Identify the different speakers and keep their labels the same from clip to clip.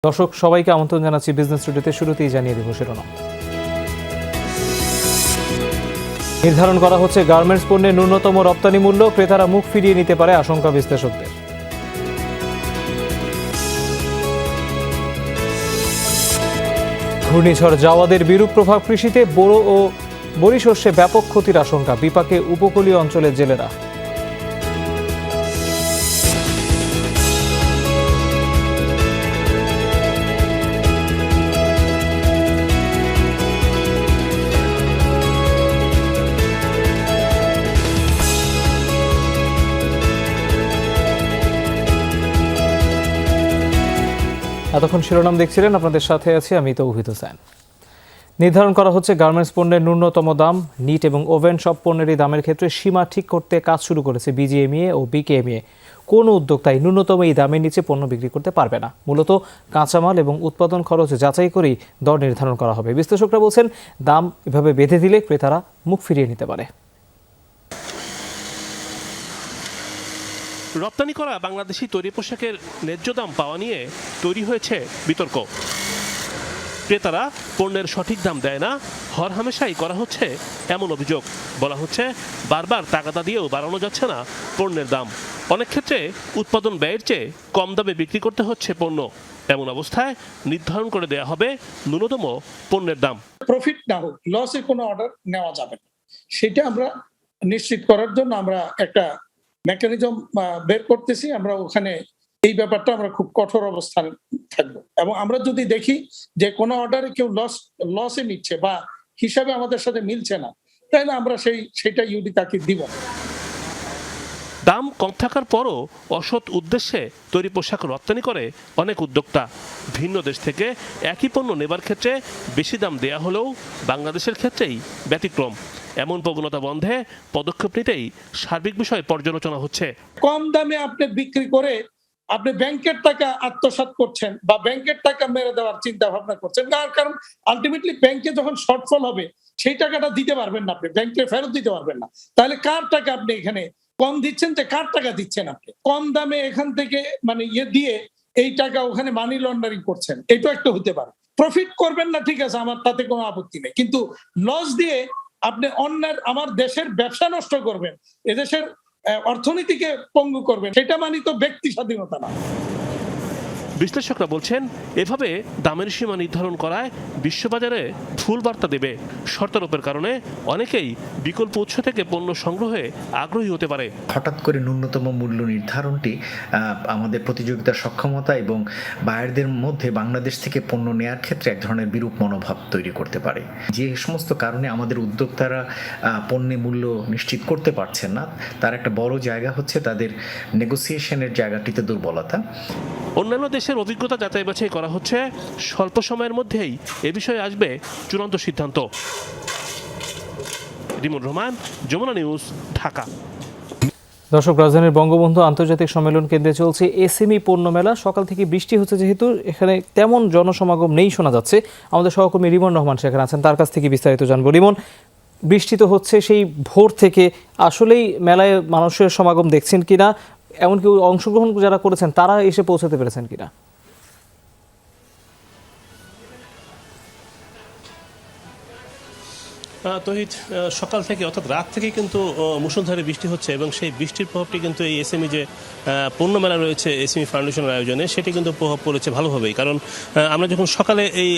Speaker 1: দর্শক সবাইকে আমন্ত্রণ জানাচ্ছি বিজনেস স্টুডিওতে। শুরুতেই জানিয়ে দেব শিরোনাম। নির্ধারণ করা হচ্ছে গার্মেন্টস পণ্যের ন্যূনতম রপ্তানি মূল্য, ক্রেতারা মুখ ফিরিয়ে নিতে পারে আশঙ্কা বিশ্লেষকদের। ঘূর্ণিঝড় জাওয়াদের বিরূপ প্রভাব কৃষিতে, বোরো ও বরি শস্যে ব্যাপক ক্ষতির আশঙ্কা, বিপাকে উপকূলীয় অঞ্চলের জেলেরা। এতক্ষণ শিরোনাম দেখছিলেন, আপনাদের সাথে আছি আমি তৌহিদ হোসেন। নির্ধারণ করা হচ্ছে গার্মেন্টস পণ্যের ন্যূনতম দাম। নিট এবং ওভেন সব পণ্যেরই দামের ক্ষেত্রে সীমা ঠিক করতে কাজ শুরু করেছে বিজিএমইএ ও বিকেএমইএ। কোনো উদ্যোক্তাই ন্যূনতম এই দামের নিচে পণ্য বিক্রি করতে পারবে না। মূলত কাঁচামাল এবং উৎপাদন খরচ যাচাই করেই দর নির্ধারণ করা হবে। বিশ্লেষকরা বলছেন, দাম এভাবে বেঁধে দিলে ক্রেতারা মুখ ফিরিয়ে নিতে পারে।
Speaker 2: রপ্তানি করা বাংলাদেশি তৈরি পোশাকের ন্যায্য দাম পাওয়া নিয়ে তৈরি হয়েছে বিতর্ক। ক্রেতারা পণ্যের সঠিক দাম দেয় না, হরহামেশাই করা হচ্ছে এমন অভিযোগ। বলা হচ্ছে বারবার তাগাদা দিয়েও বাড়ানো যাচ্ছে না পণ্যের দাম। অনেক ক্ষেত্রে উৎপাদন ব্যয়ের চেয়ে কম দামে বিক্রি করতে হচ্ছে পণ্য। এমন অবস্থায় নির্ধারণ করে দেয়া হবে ন্যূনতম পণ্যের দাম।
Speaker 3: প্রফিট না হোক, লসে কোনো অর্ডার নেওয়া যাবে না, সেটা আমরা নিশ্চিত করার জন্য আমরা একটা মেকানিজম বের করতেছি। আমরা ওখানে এই ব্যাপারটা আমরা খুব কঠোর অবস্থান থাকবো, এবং আমরা যদি দেখি যে কোনো অর্ডারে কেউ লসে নিচ্ছে বা হিসাবে আমাদের সাথে মিলছে না, তাহলে আমরা সেটা ইউডি তাকে দিব।
Speaker 2: দাম কম থাকার পরও অসৎ উদ্দেশ্যে তৈরি পোশাক রপ্তানি করে অনেক উদ্যোক্তা। ভিন্ন দেশ থেকে একই পণ্য নেবার ক্ষেত্রে বেশি দাম দেয়া হলেও বাংলাদেশের ক্ষেত্রেই ব্যতিক্রম। এমন প্রবণতা বন্ধে পদক্ষেপ নিতেই সার্বিক বিষয় পর্যালোচনা হচ্ছে।
Speaker 3: কম দামে আপনি বিক্রি করে আপনি ব্যাংকের টাকা আত্মসাৎ করছেন বা ব্যাংকের টাকা মেরে দেওয়ার চিন্তা ভাবনা করছেন, কারণ আলটিমেটলি ব্যাংকে যখন শর্টফল হবে সেই টাকাটা দিতে পারবেন না, আপনি ব্যাংকে ফেরত দিতে পারবেন না। তাহলে কার টাকা আপনি এখানে কম দিচ্ছেন, যে কার টাকা দিচ্ছেন আপনি কম দামে এখান থেকে দিয়ে এই টাকা ওখানে মানি লন্ডারিং করছেন, এটা একটা হতে পারে। প্রফিট করবেন না, ঠিক আছে, আমার তাতে কোনো আপত্তি নেই, কিন্তু লস দিয়ে আপনি অন্যের আমার দেশের ব্যবসা নষ্ট করবেন, এদেশের অর্থনীতিকে পঙ্গু করবেন, সেটা মানে তো ব্যক্তি স্বাধীনতা না।
Speaker 2: বিশ্লেষকরা বলছেন, এভাবে দামের সীমা নির্ধারণ করায় বিশ্ববাজারে ভুল বার্তা দেবে। শর্তারোপের কারণে অনেকেই বিকল্প উৎস থেকে পণ্য সংগ্রহে আগ্রহী হতে পারে।
Speaker 4: হঠাৎ করে ন্যূনতম মূল্য নির্ধারণটি আমাদের প্রতিযোগিতার সক্ষমতা এবং বায়ারদের মধ্যে বাংলাদেশ থেকে পণ্য নেয়ার ক্ষেত্রে এক ধরনের বিরূপ মনোভাব তৈরি করতে পারে। যে সমস্ত কারণে আমাদের উদ্যোক্তারা পণ্যের মূল্য নিশ্চিত করতে পারছেন না, তার একটা বড় জায়গা হচ্ছে তাদের নেগোসিয়েশনের জায়গাটিতে দুর্বলতা।
Speaker 2: অন্যান্য দেশের অভিজ্ঞতা যাচাই বাছাই করা হচ্ছে। স্বল্প সময়ের মধ্যেই এ বিষয়ে আসবে চূড়ান্ত সিদ্ধান্ত। রিমন রহমান, যমুনা নিউজ, ঢাকা।
Speaker 1: দর্শক, রাজধানীর বঙ্গবন্ধু আন্তর্জাতিক সম্মেলন কেন্দ্রে চলছে এসএমই পণ্য মেলা। সকাল থেকে বৃষ্টি হচ্ছে, যেহেতু এখানে তেমন জনসমাগম নেই শোনা যাচ্ছে। আমাদের সহকর্মী রিমন রহমান সেখানে আছেন, তার কাছ থেকে বিস্তারিত জানবো। রিমন, বৃষ্টি তো হচ্ছে সেই ভোর থেকে, আসলেই মেলায় মানুষের সমাগম দেখছেন কিনা, এমনকি অংশগ্রহণ যারা করেছেন তারা এসে পৌঁছাতে পেরেছেন কিনা?
Speaker 2: তহিদ, সকাল থেকে অর্থাৎ রাত থেকে কিন্তু মুষলধারে বৃষ্টি হচ্ছে, এবং সেই বৃষ্টির প্রভাবটি কিন্তু এই এসএমই যে পণ্য মেলা রয়েছে এসএমই ফাউন্ডেশনের আয়োজনে, সেটি কিন্তু প্রভাব পড়েছে ভালোভাবেই। কারণ আমরা যখন সকালে এই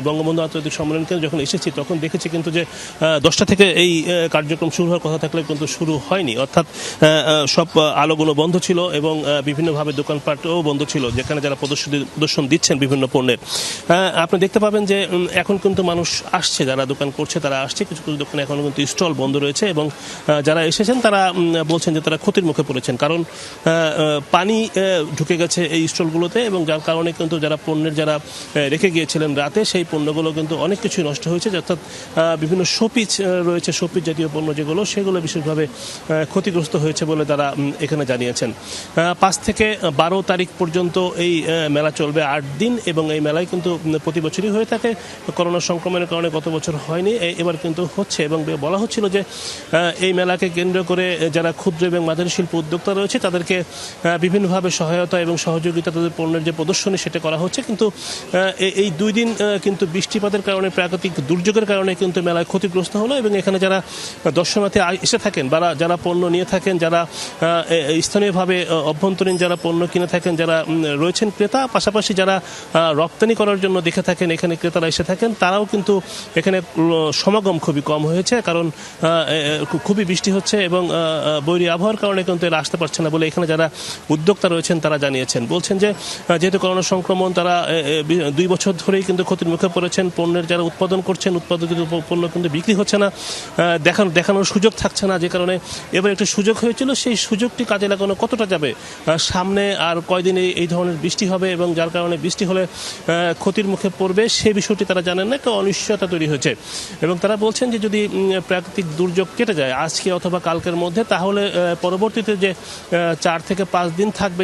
Speaker 2: বঙ্গবন্ধু আন্তর্জাতিক সম্মেলন কেন্দ্রে যখন এসেছি, তখন দেখেছি কিন্তু যে 10টা থেকে এই কার্যক্রম শুরু হওয়ার কথা থাকলেও কিন্তু শুরু হয়নি। অর্থাৎ সব আলোগুলো বন্ধ ছিল এবং বিভিন্নভাবে দোকানপাটও বন্ধ ছিল, যেখানে যারা প্রদর্শন দিচ্ছেন বিভিন্ন পণ্যের। আপনি দেখতে পাবেন যে এখন কিন্তু মানুষ আসছে, যারা দোকান করছে তারা আসছে। কিছু কিছু দোকানে এখনো কিন্তু স্টল বন্ধ রয়েছে, এবং যারা এসেছেন তারা বলছেন যে তারা ক্ষতির মুখে পড়েছেন, কারণ পানি ঢুকে গেছে এই স্টলগুলোতে, এবং যার কারণে কিন্তু যারা পণ্যের যারা রেখে গিয়েছিলেন রাতে, সেই পণ্যগুলো কিন্তু অনেক কিছুই নষ্ট হয়েছে। অর্থাৎ বিভিন্ন শোপিস রয়েছে, শোপিস জাতীয় পণ্য যেগুলো, সেগুলো বিশেষভাবে ক্ষতিগ্রস্ত হয়েছে বলে তারা এখানে জানিয়েছেন। 5 থেকে 12 তারিখ পর্যন্ত এই মেলা চলবে 8 দিন, এবং এই মেলায় কিন্তু প্রতি বছরই হয়ে থাকে। করোনা সংক্রমণের কারণে গত বছর হয়নি, এবার কিন্তু হচ্ছে এবং বলা হচ্ছিল যে এই মেলাকে কেন্দ্র করে যারা ক্ষুদ্র এবং মাঝারি শিল্প উদ্যোক্তা রয়েছে তাদেরকে বিভিন্নভাবে সহায়তা এবং সহযোগিতা, তাদের পণ্যের যে প্রদর্শনী সেটা করা হচ্ছে। কিন্তু এই 2 দিন কিন্তু বৃষ্টিপাতের কারণে, প্রাকৃতিক দুর্যোগের কারণে কিন্তু মেলায় ক্ষতিগ্রস্ত হলো এবং এখানে যারা দর্শনার্থী এসে থাকেন বা যারা পণ্য নিয়ে থাকেন, যারা স্থানীয়ভাবে অভ্যন্তরীণ যারা পণ্য কিনে থাকেন, যারা রয়েছেন ক্রেতা, পাশাপাশি যারা রপ্তানি করার জন্য দেখে থাকেন এখানে ক্রেতারা এসে থাকেন, তারাও কিন্তু এখানে সমাগম খুবই কম হয়েছে, কারণ খুবই বৃষ্টি হচ্ছে এবং বৈরী আবহাওয়ার কারণে কিন্তু এরা আসতে পারছে না বলে এখানে যারা উদ্যোক্তা রয়েছেন তারা জানিয়েছেন। বলছেন যে যেহেতু করোনা সংক্রমণ, তারা 2 বছর ধরেই কিন্তু ক্ষতির মুখে পড়েছেন। পণ্যের যারা উৎপাদন করছেন, উৎপাদিত পণ্য কিন্তু বিক্রি হচ্ছে না, দেখানোর সুযোগ থাকছে না, যে কারণে এবার একটু সুযোগ হয়েছিল। সেই সুযোগটি কাজে লাগানো কতটা যাবে, সামনে আর কয়দিনে এই ধরনের বৃষ্টি হবে এবং যার কারণে বৃষ্টি হলে ক্ষতির মুখে পড়বে, সেই বিষয়টি তারা জানেন না, একটা অনিশ্চয়তা তৈরি হয়েছে। এবং তারা বলছেন যে যদি প্রাকৃতিক দুর্যোগ কেটে যায় আজকে অথবা কালকের মধ্যে, তাহলে পরবর্তীতে যে 4 থেকে 5 দিন থাকবে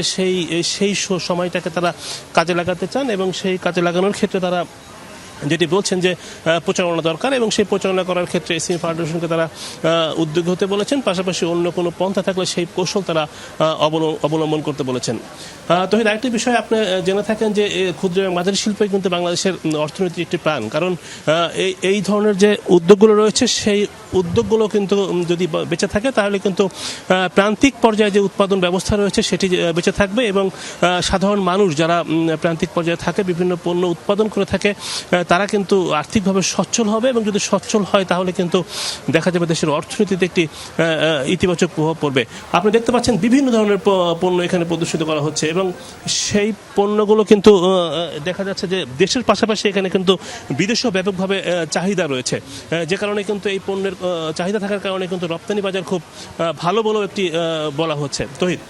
Speaker 2: সেই সময়টাকে তারা কাজে লাগাতে চান এবং সেই কাজে লাগানোর ক্ষেত্রে তারা যেটি বলছেন যে প্রচারণা দরকার এবং সেই প্রচারণা করার ক্ষেত্রে এসএমই ফাউন্ডেশনকে তারা উদ্যোগী হতে বলেছেন। পাশাপাশি অন্য কোনো পন্থা থাকলে সেই কৌশল তারা অবলম্বন করতে বলেছেন। তহিদ, আরেকটি বিষয় আপনি জেনে থাকেন যে ক্ষুদ্র এবং মাঝারি শিল্পই কিন্তু বাংলাদেশের অর্থনীতির একটি প্রাণ, কারণ এই ধরনের যে উদ্যোগগুলো রয়েছে সেই উদ্যোগগুলো কিন্তু যদি বেঁচে থাকে তাহলে কিন্তু প্রান্তিক পর্যায়ে যে উৎপাদন ব্যবস্থা রয়েছে সেটি বেঁচে থাকবে এবং সাধারণ মানুষ যারা প্রান্তিক পর্যায়ে থাকে, বিভিন্ন পণ্য উৎপাদন করে থাকে, তারা কিন্তু আর্থিকভাবে সচ্ছল হবে এবং যদি সচ্ছল হয় তাহলে কিন্তু দেখা যাবে দেশের অর্থনীতিতে একটি ইতিবাচক প্রভাব পড়বে। আপনি দেখতে পাচ্ছেন বিভিন্ন ধরনের পণ্য এখানে প্রদর্শিত করা হচ্ছে এবং সেই পণ্যগুলো কিন্তু দেখা যাচ্ছে যে দেশের পাশাপাশি এখানে কিন্তু বিদেশেও ব্যাপকভাবে চাহিদা রয়েছে, যে কারণে কিন্তু এই পণ্যের চাহিদা থাকার কারণে কিন্তু রপ্তানি বাজার খুব ভালো বলেও একটি বলা হচ্ছে। তহিদ।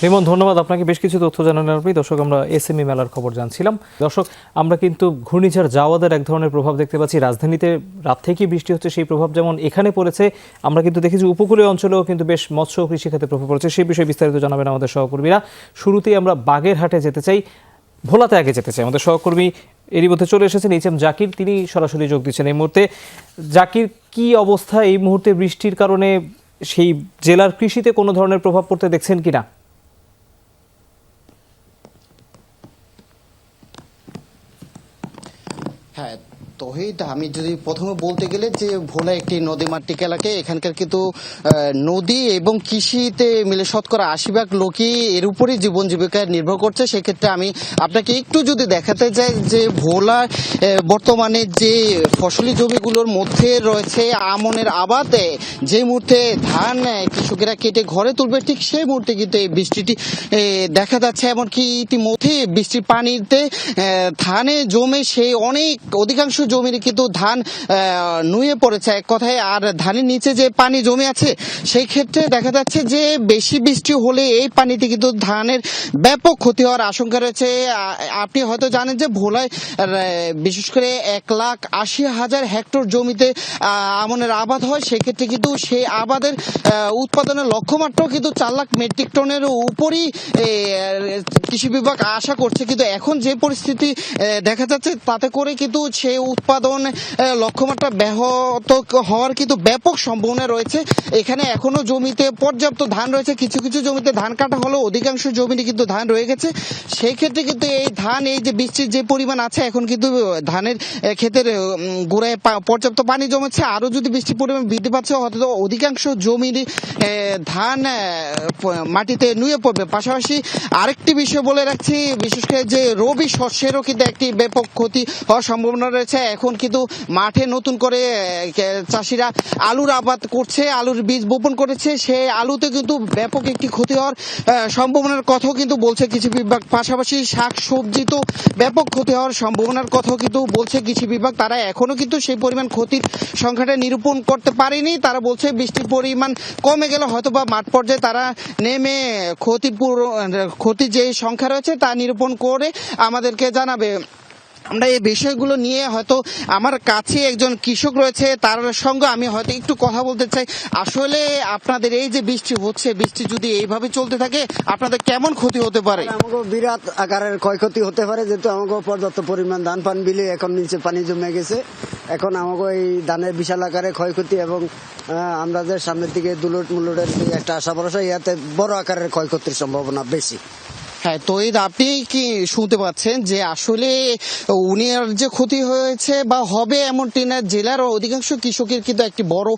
Speaker 1: রিমন, ধন্যবাদ আপনাকে বেশ কিছু তথ্য জানানোর পরই। দর্শক, আমরা এসএমই মেলার খবর জানছিলাম। দর্শক, আমরা কিন্তু ঘূর্ণিঝড় জাওয়াদের এক ধরনের প্রভাব দেখতে পাচ্ছি। রাজধানীতে রাত থেকেই বৃষ্টি হচ্ছে, সেই প্রভাব যেমন এখানে পড়েছে, আমরা কিন্তু দেখেছি উপকূলীয় অঞ্চলেও কিন্তু বেশ মৎস্য ও কৃষিখাতে প্রভাব পড়েছে। সেই বিষয়ে বিস্তারিত জানাবেন আমাদের সহকর্মীরা। শুরুতেই আমরা বাগেরহাটে যেতে চাই, ভোলাতে আগে যেতে চাই। আমাদের সহকর্মী এরই মধ্যে চলে এসেছেন এইচএম জাকির, তিনি সরাসরি যোগ দিচ্ছেন এই মুহূর্তে। জাকির, কি অবস্থা এই মুহূর্তে বৃষ্টির কারণে? সেই জেলার কৃষিতে কোনো ধরনের প্রভাব পড়তে দেখছেন কিনা?
Speaker 5: হ্যাঁ তহিদ, আমি যদি প্রথমে বলতে গেলে যে ভোলা একটি নদীমাতৃক এলাকা, এখানকার কিন্তু নদী এবং কৃষিতে মিলে শতকরা 80% লোকই এর উপরে জীবন জীবিকা নির্ভর করছে। সেক্ষেত্রে আমি আপনাকে একটু যদি দেখাতে চাই যে ভোলার বর্তমানে যে ফসলি জমিগুলোর মধ্যে রয়েছে আমনের আবাদে, যে মুহূর্তে ধান কৃষকেরা কেটে ঘরে তুলবে ঠিক সেই মুহূর্তে কিন্তু এই বৃষ্টিটি দেখা যাচ্ছে। এমনকি ইতিমধ্যে বৃষ্টির পানিতে ধানে জমে সেই অধিকাংশ জমির কিন্তু ধান নুয়ে পড়েছে এক কথায়। আর ধানের নিচে যে পানি জমে আছে সেই ক্ষেত্রে দেখা যাচ্ছে যে বেশি বৃষ্টি হলে এই পানিতে কিন্তু ধানের ব্যাপক ক্ষতি হওয়ার আশঙ্কা রয়েছে। আপনি হয়তো জানেন যে ভোলায় বিশেষ করে 1,80,000 হেক্টর জমিতে আমনের আবাদ হয়। সেক্ষেত্রে কিন্তু সেই আবাদের উৎপাদনের লক্ষ্যমাত্রাও কিন্তু 4 লাখ মেট্রিক টনের উপরই কৃষি বিভাগ আশা করছে। কিন্তু এখন যে পরিস্থিতি দেখা যাচ্ছে তাতে করে কিন্তু সেই উৎপাদন লক্ষ্যমাত্রা ব্যাহত হওয়ার কিন্তু ব্যাপক সম্ভাবনা রয়েছে। এখানে এখনো জমিতে পর্যাপ্ত ধান রয়েছে, কিছু কিছু জমিতে ধান কাটা হলো, অধিকাংশ জমিতে কিন্তু ধান রয়ে গেছে। সেই ক্ষেত্রে কিন্তু এই ধান, এই যে বৃষ্টির যে পরিমাণ আছে এখন কিন্তু ধানের ক্ষেতের গোড়ায় পর্যাপ্ত পানি জমেছে। আরো যদি বৃষ্টির পরিমাণ বৃদ্ধি পাচ্ছে হয়তো অধিকাংশ জমির ধান মাটিতে নুয়ে পড়বে। পাশাপাশি আরেকটি বিষয় বলে রাখছি, বিশেষ করে যে রবি শস্যেরও কিন্তু একটি ব্যাপক ক্ষতি হওয়ার সম্ভাবনা রয়েছে। এখন কিন্তু মাঠে নতুন করে চাষিরা আলুর আবাদ করছে, আলুর বীজ বপন করেছে, সেই আলুতে কিন্তু ব্যাপক একটি ক্ষতি হওয়ার সম্ভাবনার কথাও কিন্তু বলছে কৃষি বিভাগ। পাশাপাশি শাক সবজি তো ব্যাপক ক্ষতি হওয়ার সম্ভাবনার কথাও কিন্তু বলছে কৃষি বিভাগ। তারা এখনো কিন্তু সেই পরিমাণ ক্ষতির সংখ্যাটা নিরূপণ করতে পারেনি। তারা বলছে বৃষ্টির পরিমাণ কমে গেলে হয়তো বা মাঠ পর্যায়ে তারা নেমে ক্ষতি যে সংখ্যা রয়েছে তা নিরূপণ করে আমাদেরকে জানাবে। আমরা এই বিষয়গুলো নিয়ে হয়তো আমার কাছে একজন কৃষক রয়েছে, তার সঙ্গে আমি হয়তো একটু কথা বলতে চাই। আসলে আপনাদের এই যে বৃষ্টি হচ্ছে, বৃষ্টি যদি এইভাবে চলতে থাকে আপনাদের কেমন ক্ষতি হতে পারে?
Speaker 6: আমাকে বিরাট আকারের ক্ষয়ক্ষতি হতে পারে, যেহেতু আমাকে পর্যাপ্ত পরিমাণ ধান পান বিলে এখন নিচে পানি জমে গেছে। এখন আমাকে এই ধানের বিশাল আকারে ক্ষয়ক্ষতি এবং আমরা যে সামনের দিকে দুলট মুলটের একটা আশা ভরসা, ইয়াতে বড় আকারের ক্ষয়ক্ষতির সম্ভাবনা বেশি।
Speaker 5: হ্যাঁ, তো আপনি কি শুনতে পাচ্ছেন যে আসলে উনির যে ক্ষতি হয়েছে বা হবে এমনটি না, জেলার অধিকাংশ কৃষকের কিন্তু একটি বড়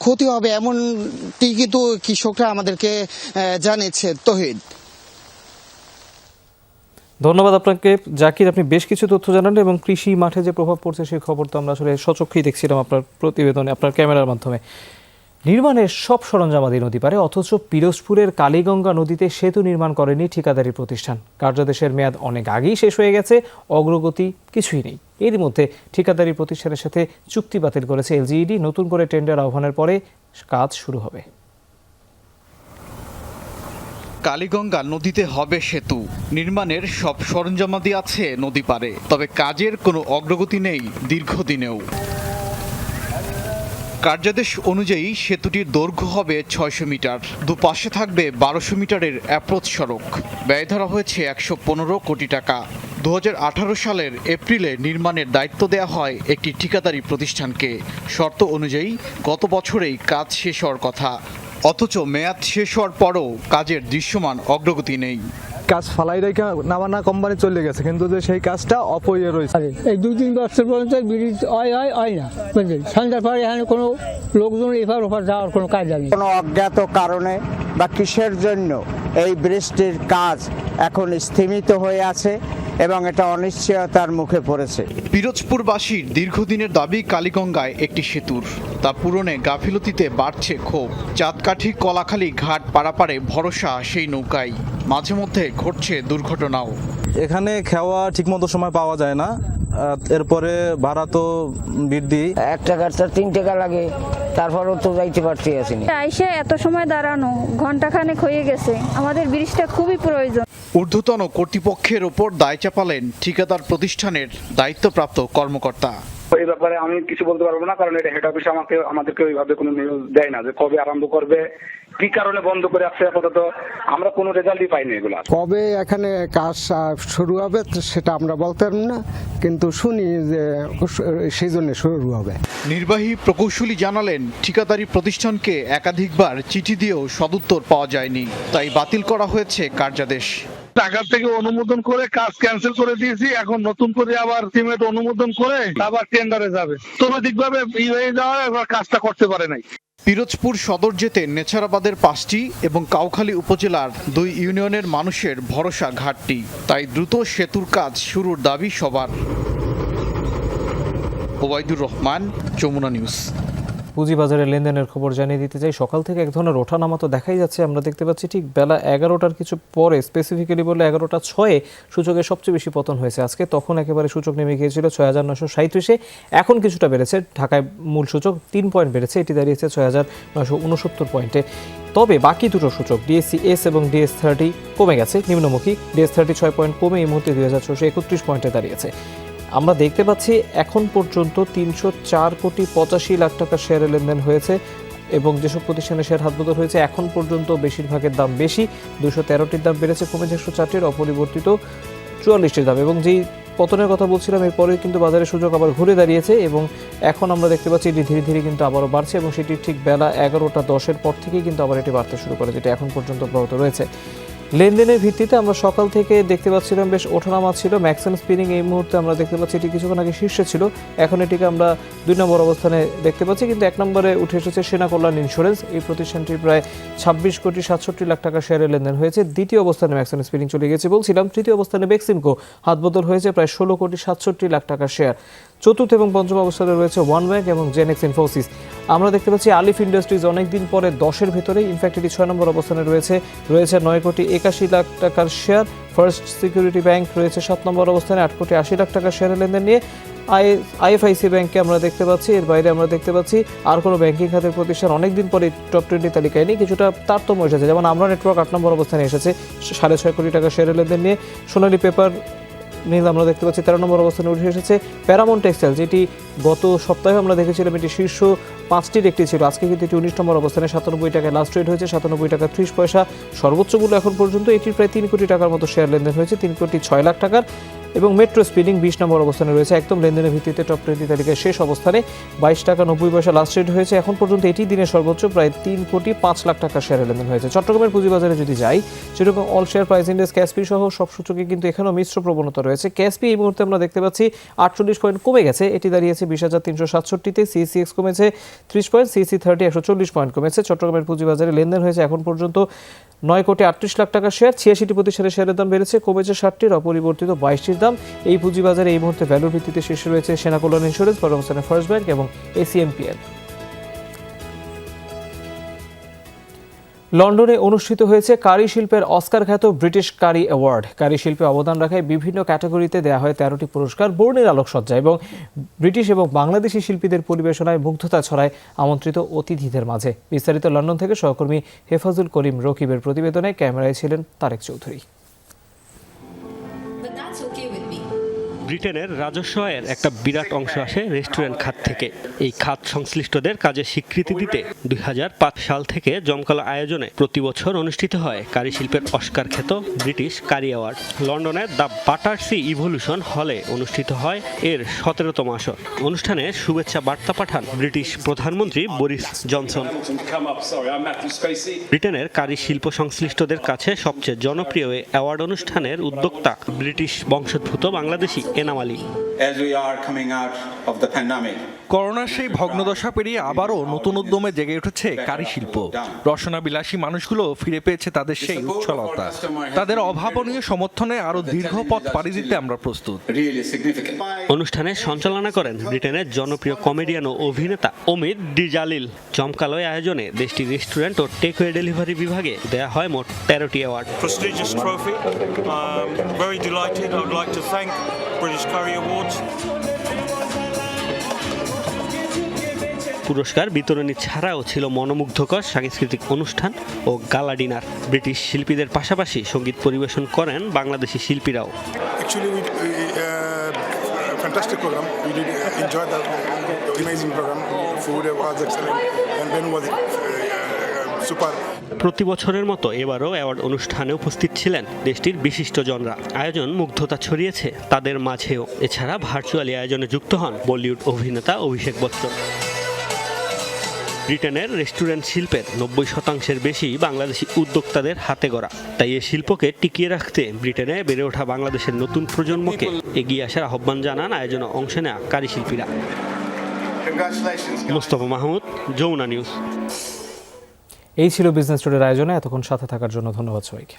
Speaker 5: ক্ষতি হবে এমনটি কিন্তু কৃষকরা আমাদেরকে জানিয়েছে। তহিদ,
Speaker 1: ধন্যবাদ আপনাকে জাকির, আপনি বেশ কিছু তথ্য জানালেন এবং কৃষি মাঠে যে প্রভাব পড়ছে সেই খবর তো আমরা আসলে সচক্ষেই দেখছিলাম আপনার প্রতিবেদনে, আপনার ক্যামেরার মাধ্যমে। নির্মাণের সব সরঞ্জামাদি নদী পারে, অথচ পিরোজপুরের কালীগঙ্গা নদীতে সেতু নির্মাণ করেনি ঠিকাদারি প্রতিষ্ঠান। কার্যাদেশের মেয়াদ অনেক আগেই শেষ হয়ে গেছে, অগ্রগতি কিছুই নেই। এরই মধ্যে ঠিকাদারি প্রতিষ্ঠানের সাথে চুক্তি বাতিল করেছে এলজিইডি। নতুন করে টেন্ডার আহ্বানের পরে কাজ শুরু হবে।
Speaker 7: কালীগঙ্গা নদীতে হবে সেতু, নির্মাণের সব সরঞ্জামাদি আছে নদী পারে, তবে কাজের কোনো অগ্রগতি নেই দীর্ঘদিনেও। কার্যাদেশ অনুযায়ী সেতুটির দৈর্ঘ্য হবে ৬০০ মিটার, দুপাশে থাকবে ১২০০ মিটারের অ্যাপ্রোচ সড়ক। ব্যয় ধরা হয়েছে ১১৫ কোটি টাকা। ২০১৮ সালের এপ্রিলে নির্মাণের দায়িত্ব দেওয়া হয় একটি ঠিকাদারি প্রতিষ্ঠানকে। শর্ত অনুযায়ী গত বছরেই কাজ শেষ হওয়ার কথা, অথচ মেয়াদ শেষ হওয়ার পরও কাজের দৃশ্যমান অগ্রগতি নেই।
Speaker 8: কাজ ফালাই রেখে নামানা কোম্পানি চলে গেছে, কিন্তু যে সেই কাজটা অপইয়ে রয়েছে।
Speaker 9: এই ২-৩ বছর পর্যন্ত ব্রিজ হয় না, বুঝলেন। সন্ধ্যার পরে এখানে কোনো লোকজন এপার ওপার যাওয়ার কোনো কাজ নেই।
Speaker 10: কোনো অজ্ঞাত কারণে বা কিসের জন্য এই ব্রিজটির কাজ এখন স্থিমিত হয়ে আছে এবং এটা অনিশ্চয়তার মুখে পড়েছে।
Speaker 7: পিরোজপুরবাসীর দীর্ঘদিনের দাবি কালীগঙ্গায় একটি সেতুর, তা পূরণে গাফিলতিতে বাড়ছে ক্ষোভ। চাঁদকাঠি কলাখালী ঘাট পারাপারে ভরসা সেই নৌকায়, মাঝে মধ্যে ঘটছে দুর্ঘটনাও।
Speaker 8: এখানে খাওয়া ঠিকমতো সময় পাওয়া যায় না, এরপরে ভাড়া তো বৃদ্ধি।
Speaker 9: ১ টাকার ৩ টাকা লাগে, তারপরও তো যাইতে পারছি আসেনি।
Speaker 11: আইসে এত সময় দাঁড়ানো, ঘন্টাখানেক হয়ে গেছে। আমাদের ব্রিজটা খুবই প্রয়োজন।
Speaker 7: ঊর্ধ্বতন কর্তৃপক্ষের ওপর দায় চাপালেন ঠিকাদার প্রতিষ্ঠানের দায়িত্বপ্রাপ্ত কর্মকর্তা।
Speaker 12: এই ব্যাপারে আমি কিছু বলতে পারবো না, কারণ এটা হেড অফিস আমাদেরকে ওইভাবে কোনো নিউজ দেয় না যে কবে আরম্ভ করবে, কি কারণে বন্ধ করে আসছে। আপাতত আমরা কোনো রেজাল্টই পাইনি এগুলা।
Speaker 6: কবে এখানে কাজ শুরু হবে সেটা আমরা বলতে পারি না, কিন্তু শুনি যে সেই জন্য শুরু হবে।
Speaker 7: নির্বাহী প্রকৌশলী জানালেন, ঠিকাদারি প্রতিষ্ঠানকে একাধিকবার চিঠি দিয়েও সদুত্তর পাওয়া যায়নি, তাই বাতিল করা হয়েছে কার্যাদেশ।
Speaker 3: টাকা থেকে অনুমোদন করে কাজ ক্যান্সেল করে দিয়েছি, এখন নতুন করে আবার সিমেন্ট অনুমোদন করে আবার টেন্ডারে যাবে। ততদিকভাবে হয়ে যাওয়া, এবার কাজটা করতে পারে নাই।
Speaker 7: পিরোজপুর সদর যেতে নেছারাবাদের ৫টি এবং কাউখালী উপজেলার ২ ইউনিয়নের মানুষের ভরসা ঘাটটি, তাই দ্রুত সেতুর কাজ শুরুর দাবি সবার। ওবায়দুর রহমান, যমুনা নিউজ।
Speaker 1: পুঁজিবাজারের লেনদেনের খবর জানিয়ে দিতে চাই। সকাল থেকে এক ধরনের ওঠানামা তো দেখাই যাচ্ছে। আমরা দেখতে পাচ্ছি ঠিক বেলা ১১টার কিছু পরে, স্পেসিফিক্যালি বললে ১১টা ৬ সূচকের সবচেয়ে বেশি পতন হয়েছে আজকে। তখন একেবারে সূচক নেমে গিয়েছিল ৬৯৩৭-এ, এখন কিছুটা বেড়েছে। ঢাকায় মূল সূচক ৩ পয়েন্ট বেড়েছে, এটি দাঁড়িয়েছে ৬৯৬৯ পয়েন্টে। তবে বাকি দুটো সূচক ডিএসসি-এস এবং ডিএস30 কমে গেছে, নিম্নমুখী। ডিএস30 ৬ পয়েন্ট কমে এই মুহূর্তে ২৬৩১ পয়েন্টে দাঁড়িয়েছে। আমরা দেখতে পাচ্ছি এখন পর্যন্ত ৩০৪,৮৫ টাকা শেয়ারের লেনদেন হয়েছে এবং যেসব প্রতিষ্ঠানের শেয়ার হাতবদল হয়েছে এখন পর্যন্ত বেশিরভাগের দাম বেশি। ২১৩টির দাম বেড়েছে, কমেছে ১০৪টির, অপরিবর্তিত ৪৪টির দাম। এবং যেই পতনের কথা বলছিলাম, এরপরে কিন্তু বাজারের সূচক আবার ঘুরে দাঁড়িয়েছে এবং এখন আমরা দেখতে পাচ্ছি এটি ধীরে ধীরে কিন্তু আবারও বাড়ছে এবং সেটি ঠিক বেলা ১১টা ১০-এর পর থেকেই কিন্তু আবার এটি বাড়তে শুরু করে, যেটা এখন পর্যন্ত অব্যাহত রয়েছে। লেনদেনের ভিত্তিতে আমরা সকাল থেকে দেখতে পাচ্ছিলাম বেশ ওঠানামা ছিল। ম্যাক্স অ্যান্ড স্পিনিং এই মুহূর্তে আমরা দেখতে পাচ্ছি এটি কিছুক্ষণ আগে শীর্ষে ছিল, এখন এটিকে আমরা ২ নম্বর অবস্থানে দেখতে পাচ্ছি। কিন্তু ১ নম্বরে উঠে এসেছে সেনা কল্যাণ ইন্স্যুরেন্স। এই প্রতিষ্ঠানটির প্রায় ২৬,৬৭ টাকা শেয়ারের লেনদেন হয়েছে। দ্বিতীয় অবস্থানে ম্যাক্স অ্যান্ড স্পিনিং চলে গেছে বলছিলাম। তৃতীয় অবস্থানে বেক্সিমকো, হাতবদল হয়েছে প্রায় ১৬,৬৭ টাকা শেয়ার। চতুর্থ এবং পঞ্চম অবস্থানে রয়েছে ওয়ান ব্যাংক এবং জেনেক্স ইনফোসিস। আমরা দেখতে পাচ্ছি আলিফ ইন্ডাস্ট্রিজ অনেকদিন পরে ১০-এর ভেতরে, ইনফ্যাক্ট এটি ৬ নম্বর অবস্থানে রয়েছে ৯,৮১,০০,০০০ টাকার শেয়ার। ফার্স্ট সিকিউরিটি ব্যাংক রয়েছে ৭ নম্বর অবস্থানে ৮,৮০,০০,০০০ টাকার শেয়ারের লেনদেন নিয়ে। আইএফআইসি ব্যাংকে আমরা দেখতে পাচ্ছি, এর বাইরে আমরা দেখতে পাচ্ছি আর কোনো ব্যাংকিং খাতের প্রতিষ্ঠান অনেকদিন পরে টপ 20 তালিকায় নেই, কিছুটা তারতম্য এসেছে। যেমন আমরা নেটওয়ার্ক ৮ নম্বর অবস্থানে এসেছে ৬.৫ কোটি টাকা শেয়ারের লেনদেন নিয়ে। সোনালী পেপার নীল আমরা দেখতে পাচ্ছি 13 নম্বর অবস্থানে উঠে এসেছে প্যারামাউন্ট টেক্সটাইল, যেটি গত সপ্তাহে আমরা দেখেছিলাম এটি শীর্ষ 5টির একটি ছিল। আজকে কিন্তু এটি 19 নম্বর অবস্থানে 97 টাকায় লাস্ট ট্রেড হয়েছে, 97 টাকা 30 পয়সা সর্বোচ্চ মূল্য এখন পর্যন্ত। এটির প্রায় 3 কোটি টাকার মতো শেয়ার লেনদেন হয়েছে, 3 কোটি 6 লাখ টাকার। এবং মেট্রো স্পিনিং 20 নম্বর অবস্থানে রয়েছে, একদম লেনদেনের ভিত্তিতে টপ 20 তালিকায় শেষ অবস্থানে 22 টাকা 90 পয়সা লাস্ট ট্রেড হয়েছে। এখন পর্যন্ত এটি দিনের সর্বোচ্চ প্রায় 3 কোটি 5 লাখ টাকার শেয়ার লেনদেন হয়েছে। চট্টগ্রামের পুঁজিবাজারে যদি যাই, সেরকম অল শেয়ার প্রাইস ইন্ডেক্স ক্যাসপি সহ সব সূচকে কিন্তু এখানেও মিশ্র প্রবণতা রয়েছে। ক্যাসপি এই মুহূর্তে আমরা দেখতে পাচ্ছি 48 পয়েন্ট কমে গেছে, এটি দাঁড়িয়েছে 20,367-তে। সিএসিএক্স কমেছে 30 পয়েন্ট, সিএসি 30 140 পয়েন্ট কমেছে। চট্টগ্রামের পুঁজিবাজারে লেনদেন হয়েছে এখন পর্যন্ত 9 কোটি 38 লাখ টাকার শেয়ার, 86টি প্রতিষ্ঠানের শেয়ারের দাম বেড়েছে, কমেছে 60টির, অপরিবর্তিত 22টির দাম। এই পুঁজিবাজারে এই মুহূর্তে ভ্যালুর ভিত্তিতে শীর্ষে রয়েছে সেনা কল্যাণ ইন্স্যুরেন্স, পরের অবস্থানে ফার্স্ট ব্যাংক এবং এসিএমপিএল। লন্ডনে অনুষ্ঠিত হয়েছে কারি শিল্পের অস্কার খ্যাত ব্রিটিশ কারি অ্যাওয়ার্ড। কারি শিল্পে অবদান রাখায় বিভিন্ন ক্যাটাগরিতে দেওয়া হয় 13টি পুরস্কার, বর্ণের আলোকসজ্জা এবং ব্রিটিশ এবং বাংলাদেশি শিল্পীদের পরিবেশনায় মুগ্ধতা ছড়ায় আমন্ত্রিত অতিথিদের মাঝে। বিস্তারিত লন্ডন থেকে সহকর্মী হেফাজুল করিম রকিবের প্রতিবেদনে, ক্যামেরায় ছিলেন তারেক চৌধুরী।
Speaker 13: ব্রিটেনের রাজস্ব আয়ের একটা বিরাট অংশ আসে রেস্টুরেন্ট খাত থেকে। এই খাত সংশ্লিষ্টদের কাজে স্বীকৃতি দিতে 2005 সাল থেকে জমকালো আয়োজনে প্রতি বছর অনুষ্ঠিত হয় কারি শিল্পের অস্কার খ্যাত ব্রিটিশ কারি অ্যাওয়ার্ড। লন্ডনের দ্য বাটারসি ইভলিউশন হলে অনুষ্ঠিত হয় এর 17তম আসর। অনুষ্ঠানে শুভেচ্ছা বার্তা পাঠান ব্রিটিশ প্রধানমন্ত্রী বরিস জনসন। ব্রিটেনের কারি শিল্প সংশ্লিষ্টদের কাছে সবচেয়ে জনপ্রিয় এই অ্যাওয়ার্ড অনুষ্ঠানের উদ্যোক্তা ব্রিটিশ বংশোদ্ভূত বাংলাদেশি এনাম আলী।
Speaker 14: করোনার সেই ভগ্নদশা পেরিয়ে আবারও নতুন উদ্যমে জেগে উঠেছে কারি শিল্প। রসনা বিলাসী মানুষগুলো ফিরে পেয়েছে তাদের সেই উচ্ছলতা। তাদের অভাবনীয় সমর্থনে আরো দীর্ঘ পথ পাড়ি দিতে আমরা প্রস্তুত।
Speaker 13: অনুষ্ঠানে সঞ্চালনা করেন ব্রিটেনের জনপ্রিয় কমেডিয়ান ও অভিনেতা অমিত ডিজালিল। জমকালো আয়োজনে দেশটির রেস্টুরেন্ট ও টেকওয়ে ডেলিভারি বিভাগে দেয়া হয় মোট 13টি অ্যাওয়ার্ড। পুরস্কার বিতরণী ছাড়াও ছিল মনোমুগ্ধকর সাংস্কৃতিক অনুষ্ঠান ও গালা ডিনার। ব্রিটিশ শিল্পীদের পাশাপাশি সঙ্গীত পরিবেশন করেন বাংলাদেশি শিল্পীরাও। প্রতি বছরের মতো এবারও অ্যাওয়ার্ড অনুষ্ঠানে উপস্থিত ছিলেন দেশটির বিশিষ্টজনরা। আয়োজন মুগ্ধতা ছড়িয়েছে তাদের মাঝেও। এছাড়া ভার্চুয়ালি আয়োজনে যুক্ত হন বলিউড অভিনেতা অভিষেক বচ্চন। ব্রিটেনের রেস্টুরেন্ট শিল্পের 90% বেশি বাংলাদেশি উদ্যোক্তাদের হাতে গড়া। তাই এই শিল্পকে টিকিয়ে রাখতে ব্রিটেনে বেড়ে ওঠা বাংলাদেশের নতুন প্রজন্মকে এগিয়ে আসার আহ্বান জানান আয়োজনে অংশ নেওয়া কারি শিল্পীরা। মোস্তফা মাহমুদ, যমুনা নিউজ।
Speaker 1: এই ছিল বিজনেস টুডের আয়োজনে। এতক্ষণ সাথে থাকার জন্য ধন্যবাদ সবাইকে।